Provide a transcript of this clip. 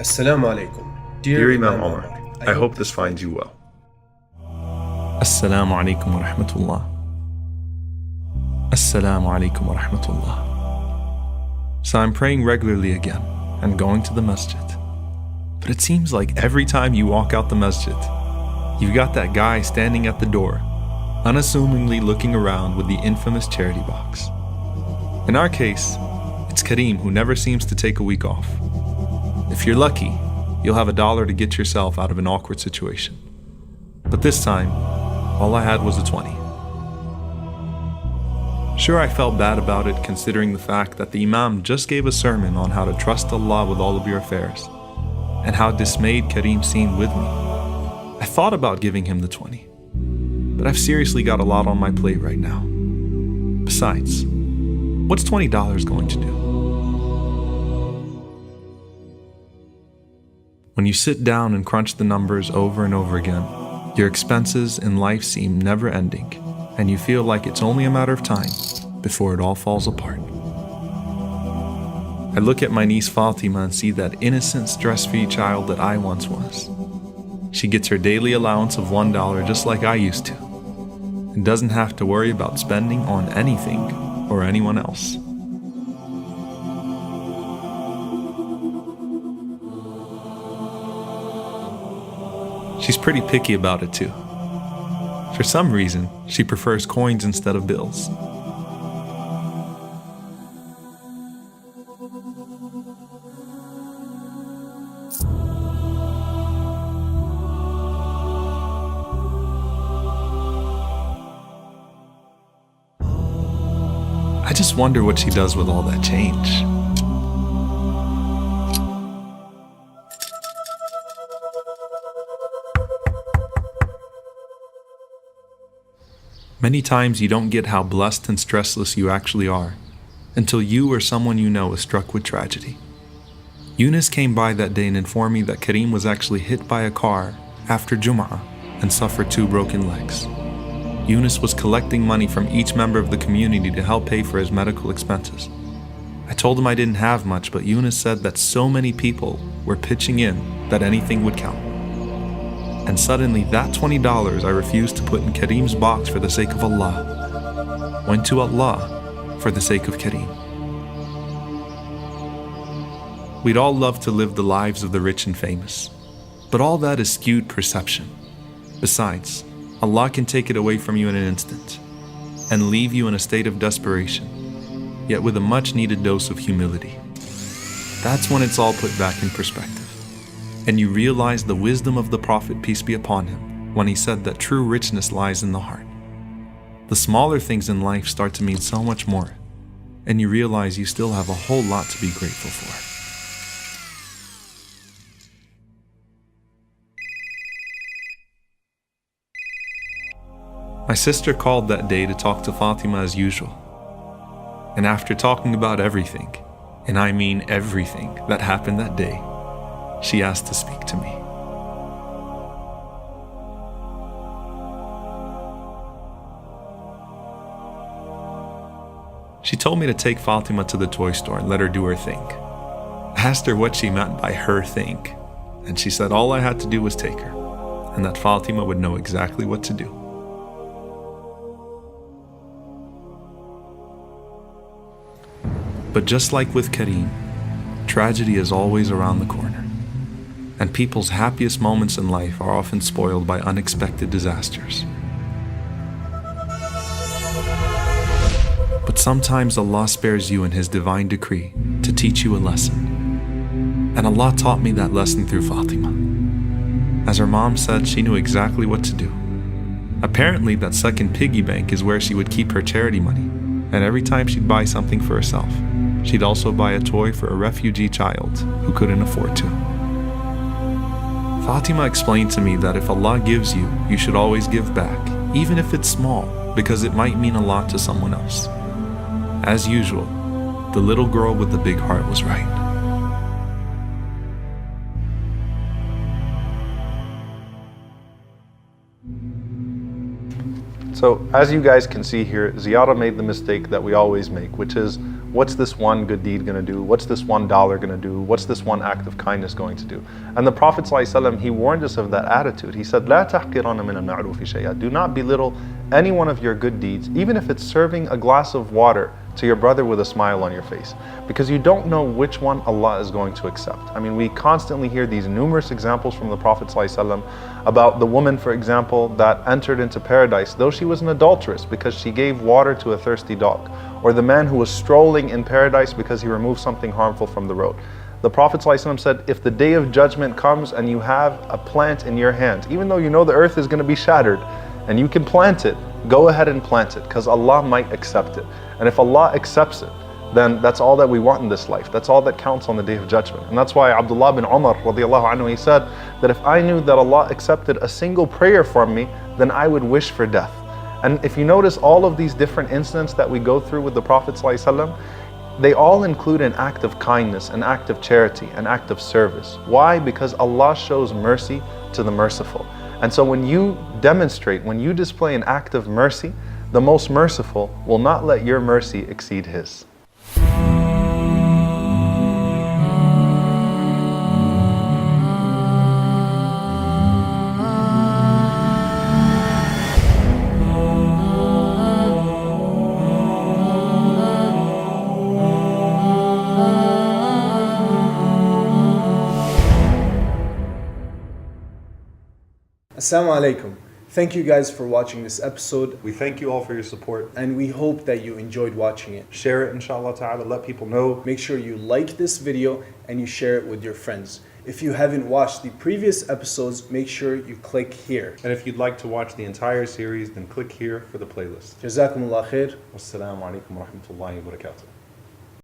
Assalamu alaikum. Dear Imam Omar, I hope this finds you well. Assalamu alaikum wa rahmatullah. Assalamu alaikum wa rahmatullah. So I'm praying regularly again and going to the masjid. But it seems like every time you walk out the masjid, you've got that guy standing at the door, unassumingly looking around with the infamous charity box. In our case, it's Kareem, who never seems to take a week off. If you're lucky, you'll have $1 to get yourself out of an awkward situation. But this time, all I had was a 20. Sure, I felt bad about it considering the fact that the Imam just gave a sermon on how to trust Allah with all of your affairs, and how dismayed Kareem seemed with me. I thought about giving him the 20, but I've seriously got a lot on my plate right now. Besides, what's $20 going to do? When you sit down and crunch the numbers over and over again, your expenses in life seem never ending, and you feel like it's only a matter of time before it all falls apart. I look at my niece Fatima and see that innocent, stress-free child that I once was. She gets her daily allowance of $1 just like I used to, and doesn't have to worry about spending on anything or anyone else. She's pretty picky about it too. For some reason, she prefers coins instead of bills. I just wonder what she does with all that change. Many times you don't get how blessed and stressless you actually are until you or someone you know is struck with tragedy. Eunice came by that day and informed me that Kareem was actually hit by a car after Jum'ah and suffered 2 broken legs. Eunice was collecting money from each member of the community to help pay for his medical expenses. I told him I didn't have much, but Eunice said that so many people were pitching in that anything would count. And suddenly that $20 I refused to put in Kareem's box for the sake of Allah went to Allah for the sake of Kareem. We'd all love to live the lives of the rich and famous, but all that is skewed perception. Besides, Allah can take it away from you in an instant and leave you in a state of desperation, yet with a much needed dose of humility. That's when it's all put back in perspective, and you realize the wisdom of the Prophet, peace be upon him, when he said that true richness lies in the heart. The smaller things in life start to mean so much more, and you realize you still have a whole lot to be grateful for. My sister called that day to talk to Fatima as usual. And after talking about everything, and I mean everything that happened that day, she asked to speak to me. She told me to take Fatima to the toy store and let her do her thing. I asked her what she meant by her thing, and she said all I had to do was take her, and that Fatima would know exactly what to do. But just like with Kareem, tragedy is always around the corner, and people's happiest moments in life are often spoiled by unexpected disasters. But sometimes Allah spares you in His divine decree to teach you a lesson. And Allah taught me that lesson through Fatima. As her mom said, she knew exactly what to do. Apparently, that second piggy bank is where she would keep her charity money, and every time she'd buy something for herself, she'd also buy a toy for a refugee child who couldn't afford to. Fatima explained to me that if Allah gives you, you should always give back, even if it's small, because it might mean a lot to someone else. As usual, the little girl with the big heart was right. So, as you guys can see here, Ziyara made the mistake that we always make, which is what's this one good deed going to do? What's this $1 going to do? What's this one act of kindness going to do? And the Prophet ﷺ, he warned us of that attitude. He said, لا تحقرن من المعروف شيئا. Do not belittle any one of your good deeds, even if it's serving a glass of water to your brother with a smile on your face, because you don't know which one Allah is going to accept. I mean, we constantly hear these numerous examples from the Prophet ﷺ about the woman, for example, that entered into paradise though she was an adulteress because she gave water to a thirsty dog, or the man who was strolling in paradise because he removed something harmful from the road. The Prophet ﷺ said, if the day of judgment comes and you have a plant in your hand, even though you know the earth is going to be shattered and you can plant it, go ahead and plant it, because Allah might accept it. And if Allah accepts it, then that's all that we want in this life. That's all that counts on the day of judgment. And that's why Abdullah bin Umar radiallahu anhu, he said that if I knew that Allah accepted a single prayer from me, then I would wish for death. And if you notice all of these different incidents that we go through with the Prophet ﷺ, they all include an act of kindness, an act of charity, an act of service. Why? Because Allah shows mercy to the merciful. And so when you demonstrate, when you display an act of mercy, the most merciful will not let your mercy exceed His. Assalamu alaikum. Thank you guys for watching this episode, We thank you all for your support. and we hope that you enjoyed watching it. Share it, inshallah ta'ala, let people know. Make sure you like this video and you share it with your friends. If you haven't watched the previous episodes, make sure you click here. And if you'd like to watch the entire series, then click here for the playlist. Jazakumullah khair. Wassalamu alaikum wa rahmatullahi wa barakatuh.